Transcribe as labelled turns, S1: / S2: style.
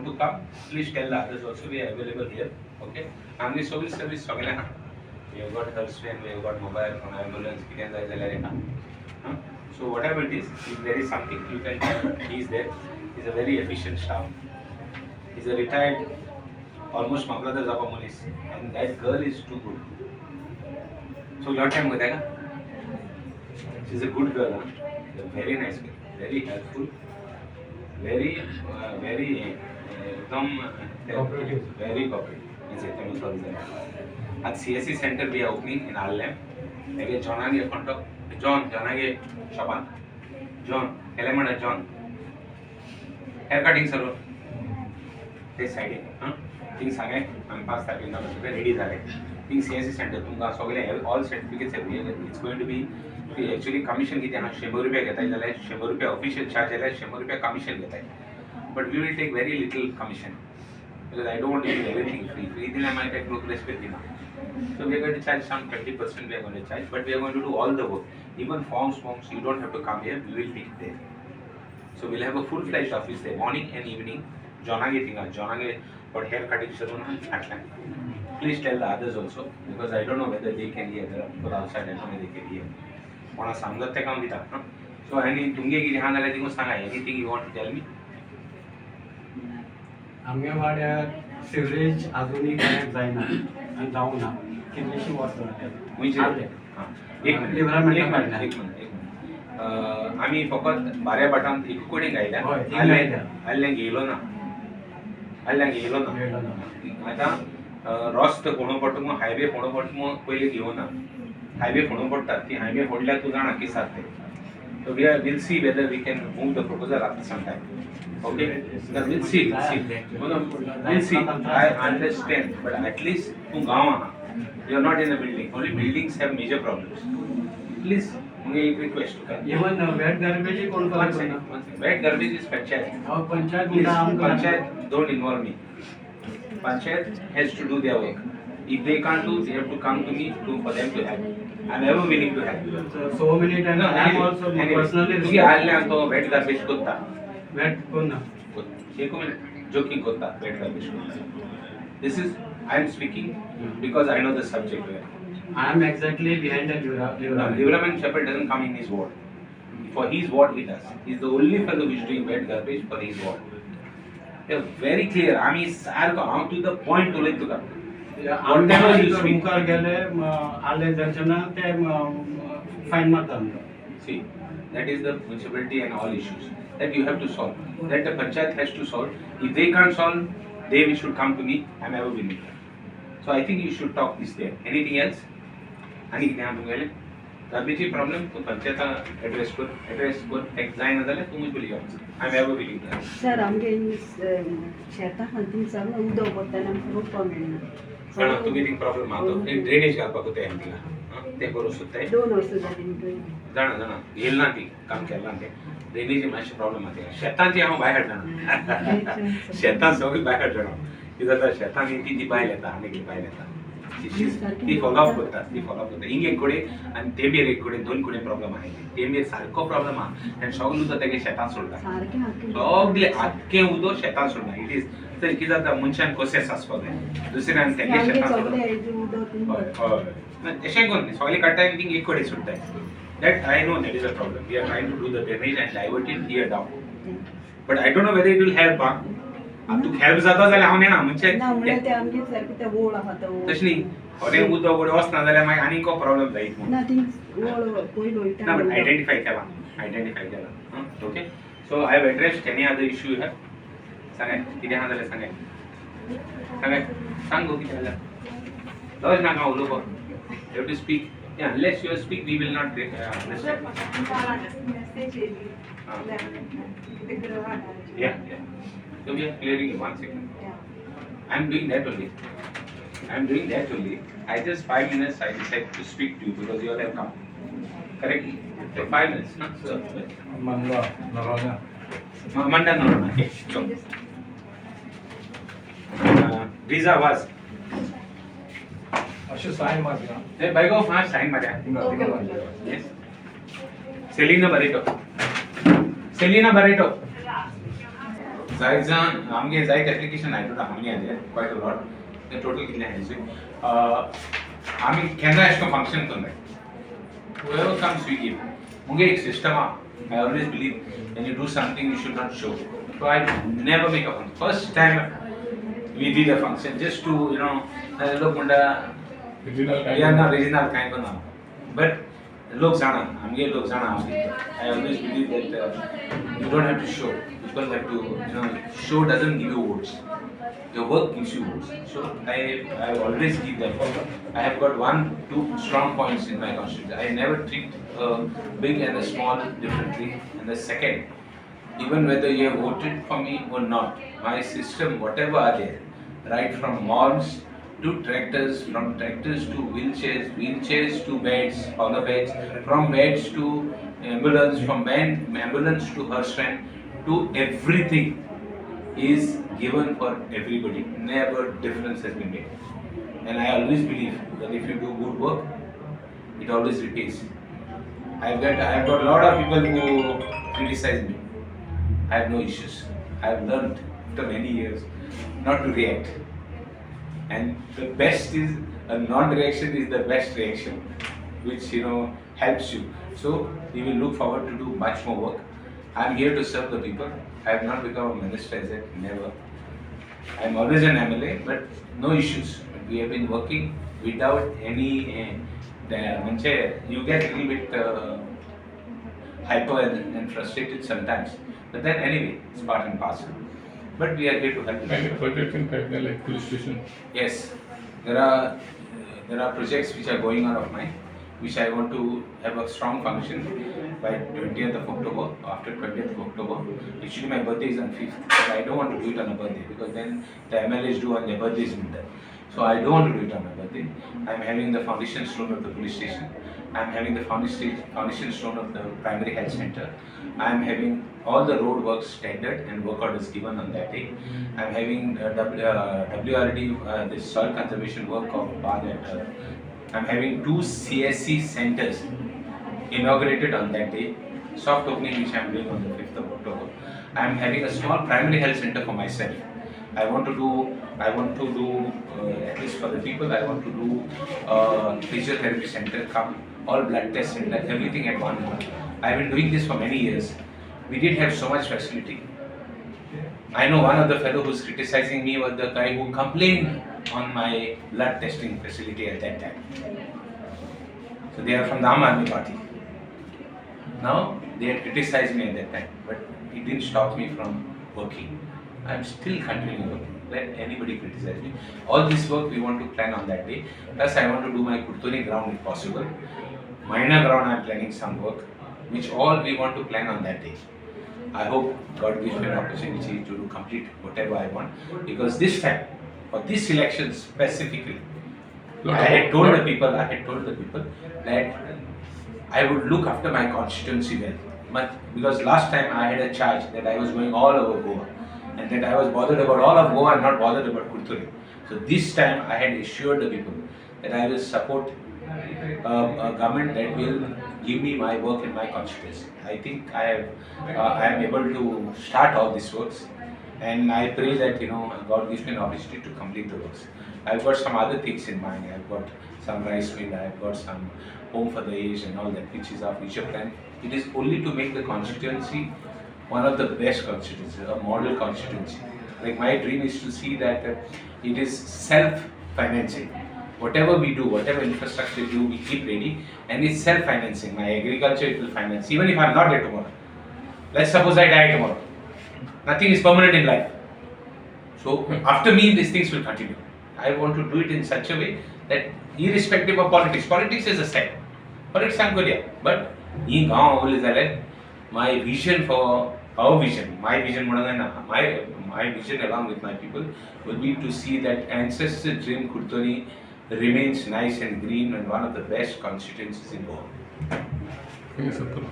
S1: want to come, please tell the others also we are available here. Okay. And the civil service सगळे हा. We have got health train, we have got mobile phone, ambulance, कितें जाय जाल्यार येता. So whatever it is, if there is something you can tell, he is there. He is a very efficient staff. He is a retired, almost Mamlatdar Zapa Munis, and that girl is too good. So your time with her. She is a good girl, huh? A very nice girl, very helpful, very
S2: Cooperative.
S1: very cooperative. Yes, thank you. At CSC center we are opening in Allem. Maybe John आगे front of John आगे Shaban. John, Elemana John. Hair cutting salon. This side, huh? Things आगे हम 5 तारीख ना बच्चे ready जागे. Things CSC center तुमका सगळे all certificates are here. It's going to be actually commission किती आहे 100 रुपये घेता येईल 100 रुपये official charge आहे 100 रुपये commission घेता येईल. But we will take very little commission because I don't want to give everything free. Free then I might take no respect enough. So we are going to charge some 20% we are going to charge, but we are going to do all the work. Even forms, you don't have to come here, we will take it there. So we'll have a full-fledged office there, morning and evening. Jonage for hair cutting salon at land. Please tell the others also, because I don't know whether they can hear. There are people outside, I don't know whether they can hear. Ona samgat te kam dita. So any tunge ki jahan dala dingo sanga anything you want to tell me?
S2: आमच्या वाड्यात sewerage अजूनही connect जायना आणि जाऊ ना कितलीशी वर्सां जातात.
S1: एक मिनिट आम्ही फकत बाऱ्या बाटांत एक कोडे गायल्या हल्ल्यां गेलो ना आता रस्त फोणो पडटा मग हायवे फोणो पडटा मग पहिले घेवना हायवे फोणो पडटा ती हायवे फोडल्यार तूं जाणा की सारते. So we'll see whether we can move the proposal after some time. Okay? We'll see. We'll see. I understand, but at least tu gawa. You are not in the building. Only buildings have major problems. Please, मुझे एक request.
S2: Even wet garbage कोण करणार?
S1: Wet garbage is panchayat.
S2: Panchayat
S1: Panchayat don't involve me. Panchayat has to do their work. If they can't do, they have to come to me for them to help. I'm ever willing to help.
S2: So many times I am also personally.
S1: तुझे आले आंतो wet garbage कोत्ता.
S2: Wet कोण?
S1: एक minute joking कोत्ता wet garbage कोत्ता. This is I am speaking because I know the subject.
S2: I am exactly behind the
S1: Livraman Shepherd doesn't come in his ward. For his ward he does. He is the only fellow who is doing wet garbage for his ward. They are very clear. I mean, I'm to the point to let to come.
S2: Whatever you speak कर गेले आले दर्शना ते fine मारतात.
S1: See, that is the municipality and all issues that you have to solve. That the panchayat has to solve. If they can't solve, they should come to me. I'm ever willing. So I think you should talk this there. Anything else? Any ध्यान दूँगा ले. Garbage problem तो panchayat address कर explain ना दले तुम मुझे बोलिए. I'm ever willing.
S3: Sir, आमगे शेता हंटिंग सगळं उदक पडताना खूप प्रॉब्लेम
S1: पण तुम्ही थिंग प्रॉब्लेम आतो एक ड्रेनेज घालपाक होते आमका ते करू सुद्दाय
S3: 2 वर्ष झाली
S1: जाणा येल ना ती काम केला ते ड्रेनेज मातशे प्रॉब्लेम आते शेतांची हांव भायर जाणा शेतां सगळी भायर जाणा की जाता शेतांनी ती भायर येता आनी ती भायर येता ती फॉलोअप करता हिंग एक कोडे आणि तेंबेर एक कोडे दोन कोडे प्रॉब्लेम आहे तेंबेर सारको प्रॉब्लेम आहा आणि सगळं उदक तेगे शेतां सोडटा सगळे आख्खे उदक शेतां सोडटा इट इज तर कितें जाता मनशान कशें आसपाक जाय दुसऱ्यान तेगे शेतां अशें करून सगळे काडटा आनी थिंग एक कोडे सोडटाय that I know that is a problem we are trying to do the drainage and divert it here down but I don't know whether it will help तू हेल्प जाता जाल्यार हांव नेना म्हणजे
S3: ते आमगे सारके ते वोळ आहा तो
S1: तशें न्ही थोडे उदक वडे वचना जाल्यार मागीर आनीक प्रॉब्लेम जायत
S3: ना थिंग वोळ पयलो
S1: ना बट आयडेंटिफाय केला okay so I have addressed any other issue you have सांगाय कितें आहा जाल्यार सांगाय सांग गो कितें जाल्यार लज नाका उलोवप you have to speak unless you speak we will not understand yeah so we are clearing one second I'm doing that only I just 5 minutes I decide to speak to you because you all have come correct so 5 minutes no so Manda no okay so visa was
S2: अशे sign मारया
S1: ते बायगो fast sign मारया yes Selina Barreto जायजान आमगे जायत application आयता आमगे आले quite a lot ते टोटल कितले आयचे आमी केन्ना एशें कोन्न फंक्शन करनाय whoever comes we give मुगे एक system I always believe when you do something you should not show, so I never make a function. First time we did a function just to look munda yeah no regional kind of but log jana amge log jana I always believe that you don't have to show, people have to show doesn't give you votes, your work gives you votes. So I always give that. I have got 1-2 strong points in my constituency. I never treat a big and a small differently. And the second, even whether you have voted for me or not, my system, whatever are there, right from malls to tractors, from tractors to wheelchairs, wheelchairs to beds, on the beds, from beds to ambulance, from ambulance to horse train, to everything is given for everybody. Never difference has been made. And I always believe that if you do good work, it always repays. I have got a lot of people who criticize me. I have no issues. I have learned after many years not to react. And the best is a non-reaction is the best reaction, which helps you. So we will look forward to do much more work. I am here to serve the people. I have not become a minister as yet, never. I am always an MLA, but no issues. We have been working without any. You get a little bit hyper and frustrated sometimes, but then anyway, it's part and parcel. But we are here to help.
S4: Kind of projects in pipeline like police station.
S1: Yes, there are projects which are going on of mine, which I want to have a strong function by 20th of October. After 20th of October, actually my birthday is on 5th, but I don't want to do it on a birthday because then the MLAs do on their birthdays in there. So I don't want to do it on my birthday. I'm having the foundation stone of the police station. I'm having the foundation stone of the primary health center. I'm having all the road works tendered and work orders given on that day. I'm having WRD, the soil conservation work of Bhagat. I'm having 2 CSC centers inaugurated on that day. Soft opening which I'm doing on the 5th of October. I'm having a small primary health center for myself. I want to do at least for the people. I want to do physiotherapy center, all blood test center, everything at one go. I've been doing this for many years. We didn't have so much facility. I know one of the fellow who's criticizing me was the guy who complained on my blood testing facility at that time. So they are from the Aam Aadmi Party. Now they had criticized me at that time, but it didn't stop me from working. I'm still continuing working. Let anybody criticize me. All this work we want to plan on that day. Plus I want to do my Kurtoni ground if possible. Minor ground I'm planning some work, which all we want to plan on that day. I hope God gives me an opportunity to complete whatever I want, because this time, for this election specifically, I had told the people that I would look after my constituency well. Because last time I had a charge that I was going all over Goa and that I was bothered about all of Goa and not bothered about Kurturi. So this time I had assured the people that I will support a government that will give me my work in my constituency. I think I am able to start all these works, and I pray that God gives me an opportunity to complete the works. I've got some other things in mind. I've got some rice mill, I've got some home for the aged and all that, which is our future plan. It is only to make the constituency one of the best constituencies, a model constituency. Like my dream is to see that it is self-financing. Whatever we do, whatever infrastructure we do, we keep ready, and it's self-financing. My agriculture, it will finance. Even if I'm not there tomorrow. Let's suppose I die tomorrow. Nothing is permanent in life. So after me, these things will continue. I want to do it in such a way that irrespective of politics is a step. Politics I'm good here. But my vision for our vision, my vision along with my people will be to see that ancestor dream Kurtoni remains nice and green and one of the best constituencies in Goa.
S4: Thank you, Sattar.